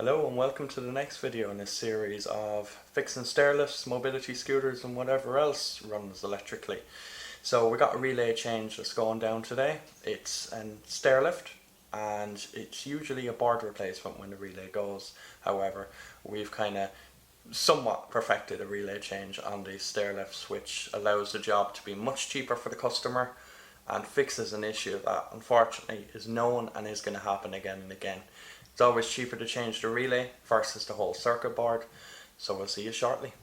Hello and welcome to the next video in this series of fixing stairlifts, mobility scooters and whatever else runs electrically. So we got a relay change that's going down today. It's a stairlift and it's usually a board replacement when the relay goes. However, we've kind of somewhat perfected a relay change on these stairlifts, which allows the job to be much cheaper for the customer and fixes an issue that unfortunately is known and is going to happen again and again. It's always cheaper to change the relay versus the whole circuit board, so we'll see you shortly.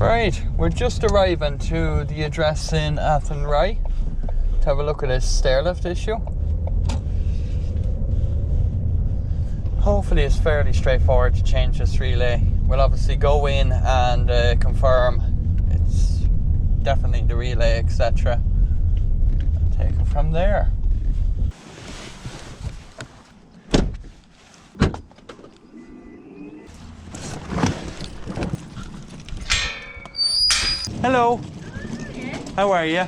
Right, we're just arriving to the address in Athenry to have a look at this stairlift issue. Hopefully it's fairly straightforward to change this relay. We'll obviously go in and confirm it's definitely the relay, etc. and take it from there. Hello. How are you?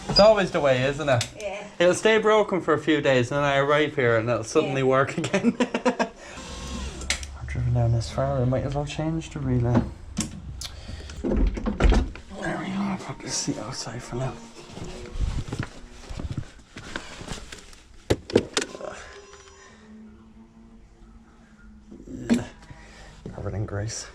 It's always the way, isn't it? Yeah. It'll stay broken for a few days and then I arrive here and it'll suddenly work again. I've driven down this far, I might as well change the relay. There we go, I'll put the seat outside for now. Yeah. Covered in grease.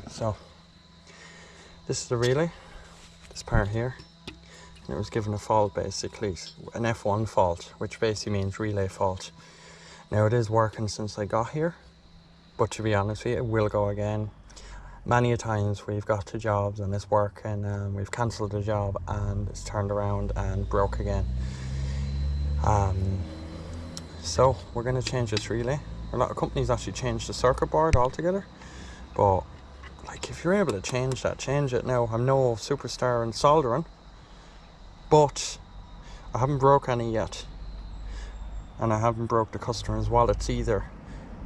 So, this is the relay, this part here, and it was given a fault basically, an F1 fault, which basically means relay fault. Now it is working since I got here, but to be honest with you, it will go again. Many a times we've got to jobs and it's working and we've cancelled the job and it's turned around and broke again. So we're going to change this relay. A lot of companies actually change the circuit board altogether, but like if you're able to change that, change it now. I'm no superstar in soldering, but I haven't broke any yet. And I haven't broke the customer's wallets either,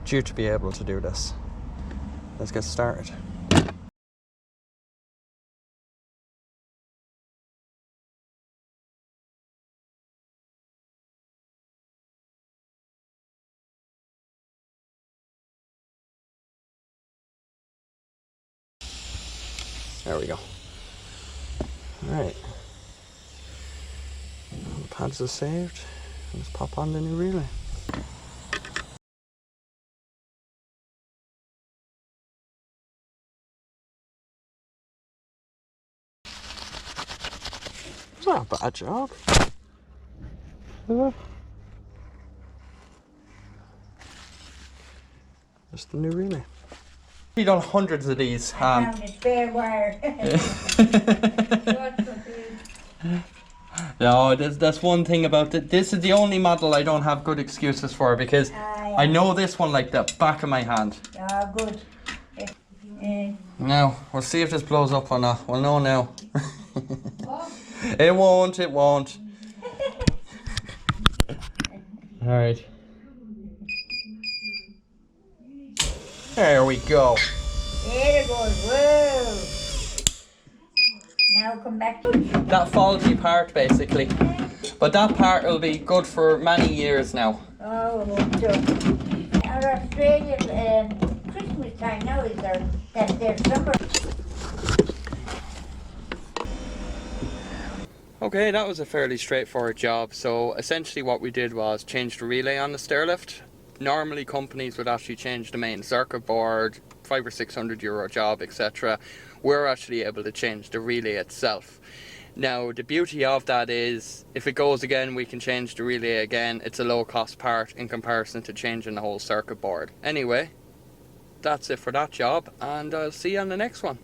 due to be able to do this. Let's get started. There we go. Alright. The pads are saved. Let's pop on the new relay. It's not a bad job. Just the new relay. We've done hundreds of these. I found it bare wire. No, that's one thing about it. This is the only model I don't have good excuses for because I know this one like the back of my hand. Ah, good. Now, we'll see if this blows up or not. We'll know now. It won't. Alright. There we go. There it goes. Whoa. Now come back to That faulty part basically. But that part will be good for many years now. oh, so our Australian Christmas time now is their summer. Okay, that was a fairly straightforward job. So essentially what we did was change the relay on the stairlift. Normally companies would actually change the main circuit board, €500 or €600 job, etc. We're actually able to change the relay itself. Now the beauty of that is if it goes again, we can change the relay again. It's a low cost part in comparison to changing the whole circuit board. Anyway, that's it for that job, and I'll see you on the next one.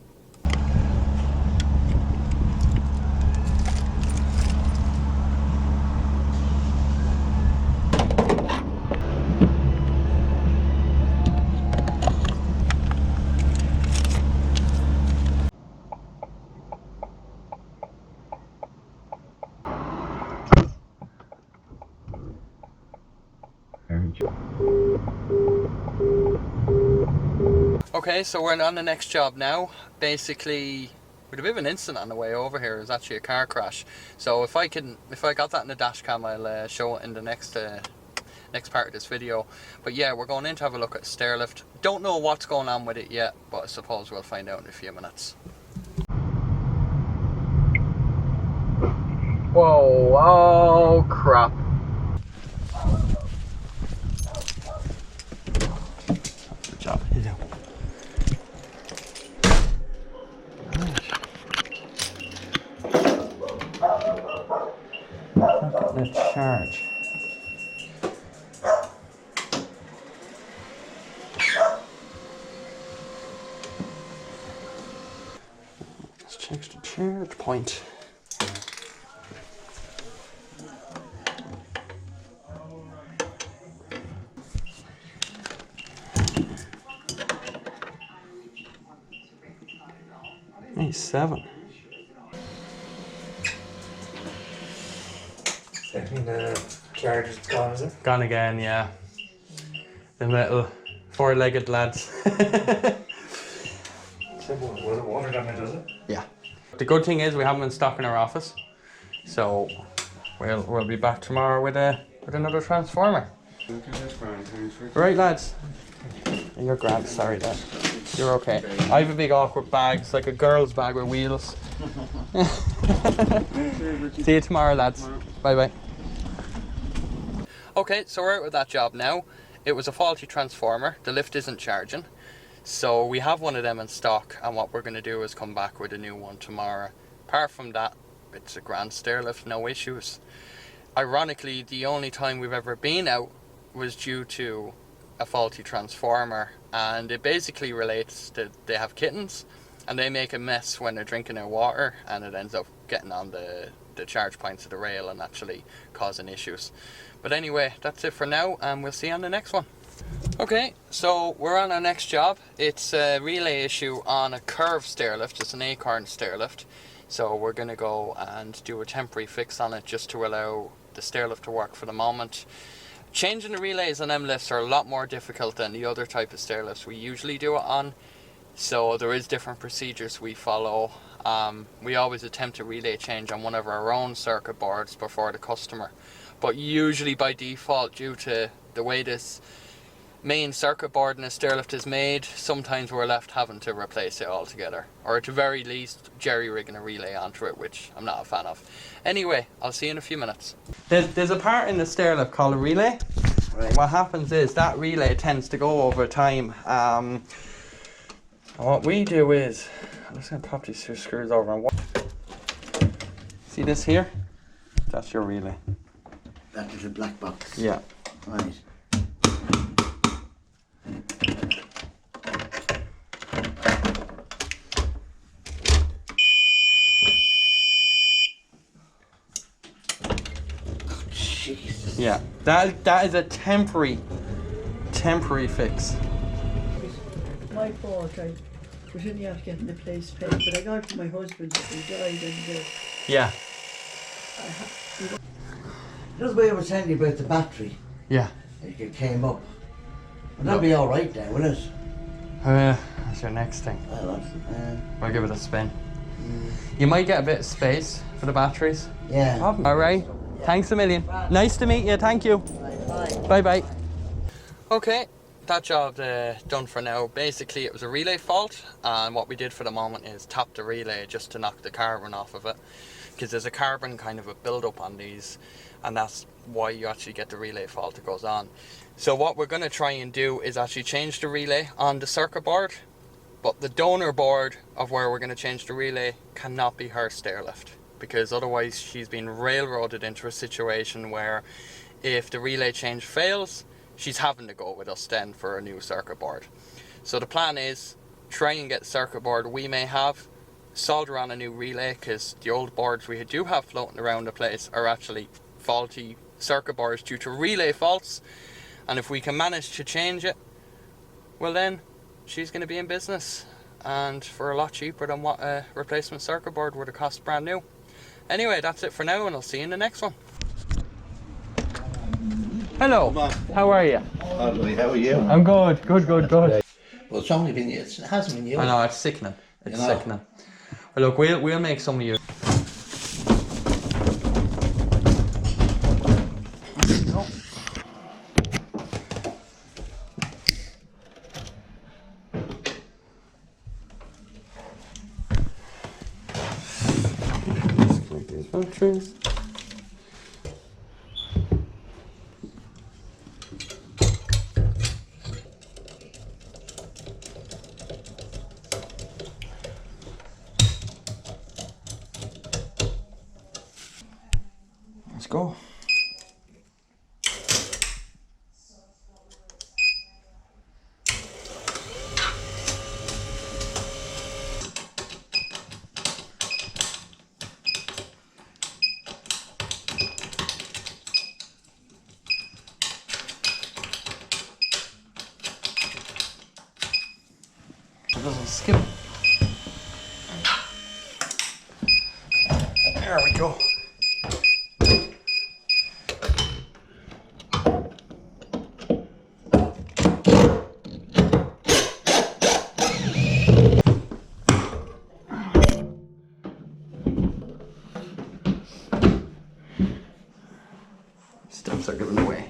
Okay, so we're on the next job now. Basically, with a bit of an incident on the way over here. It was actually a car crash. So if I got that in the dash cam, I'll show it in the next part of this video. But yeah, we're going in to have a look at Stairlift. Don't know what's going on with it yet, but I suppose we'll find out in a few minutes. Whoa, oh crap. Good job, you do. Look at the charge. Let's change the charge point. Nice, 7. I think the charge is gone, is it? Gone again, yeah. The little 4-legged lads. Will it water damage, does it? Yeah. The good thing is we have them in stock in our office, so we'll be back tomorrow with another transformer. Right, lads. You're grand. Sorry, Dad. You're okay. I have a big awkward bag. It's like a girl's bag with wheels. See you tomorrow, lads. Bye bye. Okay, so we're out with that job now. It was a faulty transformer. The lift isn't charging. So we have one of them in stock, and what we're going to do is come back with a new one tomorrow. Apart from that, it's a grand stairlift, no issues. Ironically, the only time we've ever been out was due to a faulty transformer, and it basically relates to they have kittens and they make a mess when they're drinking their water, and it ends up getting on the charge points of the rail and actually causing issues. But anyway, that's it for now, and we'll see you on the next one. Okay, so we're on our next job. It's a relay issue on a curved stairlift. It's an acorn stairlift. So we're going to go and do a temporary fix on it just to allow the stairlift to work for the moment. Changing the relays on them lifts are a lot more difficult than the other type of stairlifts we usually do it on. So there is different procedures we follow. We always attempt a relay change on one of our own circuit boards before the customer. But usually by default, due to the way this main circuit board in a stairlift is made, sometimes we're left having to replace it altogether, or at the very least jerry-rigging a relay onto it, which I'm not a fan of. Anyway, I'll see you in a few minutes. There's a part in the stairlift called a relay. Right. What happens is that relay tends to go over time. What we do is, I'm just going to pop these two screws over and see this here? That's your relay. That little black box. Yeah. Right. Jesus. Yeah. That is a temporary fix. My fault, I was only after getting the place paid, but I got it from my husband who died, and Yeah. Just what I was telling you about the battery. Yeah. Like it came up. Well, that'll be alright now, will it? That's your next thing. We'll give it a spin. You might get a bit of space for the batteries. Yeah. All right. Thanks a million. Nice to meet you. Thank you. Bye bye. Okay, that job done for now. Basically, it was a relay fault, and what we did for the moment is tap the relay just to knock the carbon off of it, because there's a carbon kind of a build up on these, and that's why you actually get the relay fault that goes on. So what we're going to try and do is actually change the relay on the circuit board, but the donor board of where we're going to change the relay cannot be her stairlift, because otherwise she's been railroaded into a situation where if the relay change fails, she's having to go with us then for a new circuit board. So the plan is try and get the circuit board we may have, solder on a new relay, because the old boards we do have floating around the place are actually faulty circuit boards due to relay faults, and if we can manage to change it, well then she's going to be in business, and for a lot cheaper than what a replacement circuit board would have cost brand new. Anyway, that's it for now, and I'll see you in the next one. Hello, how are you? Lovely, how are you? I'm good. Well, it's only been, it hasn't been used. I know, it's sickening. It's You know. sickening. Well, look, we'll make some of you. Batteries. Let's go. It doesn't skip. There we go. Steps are given away.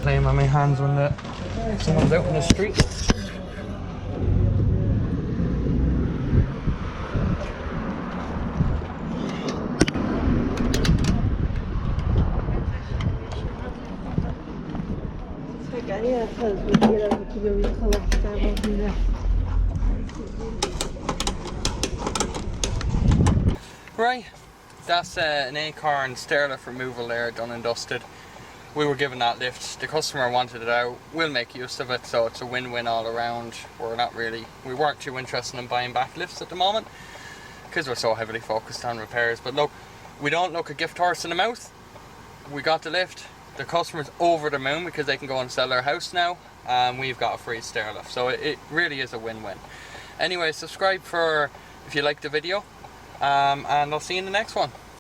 Playing on my hands when someone's out in the street. Right, that's an acorn stairlift removal there, done and dusted. We were given that lift, the customer wanted it out, we'll make use of it, so it's a win-win all around. We weren't too interested in buying back lifts at the moment, because we're so heavily focused on repairs. But look, we don't look a gift horse in the mouth. We got the lift, the customer's over the moon because they can go and sell their house now, and we've got a free stairlift, so it really is a win-win. Anyway, subscribe if you like the video, and I'll see you in the next one.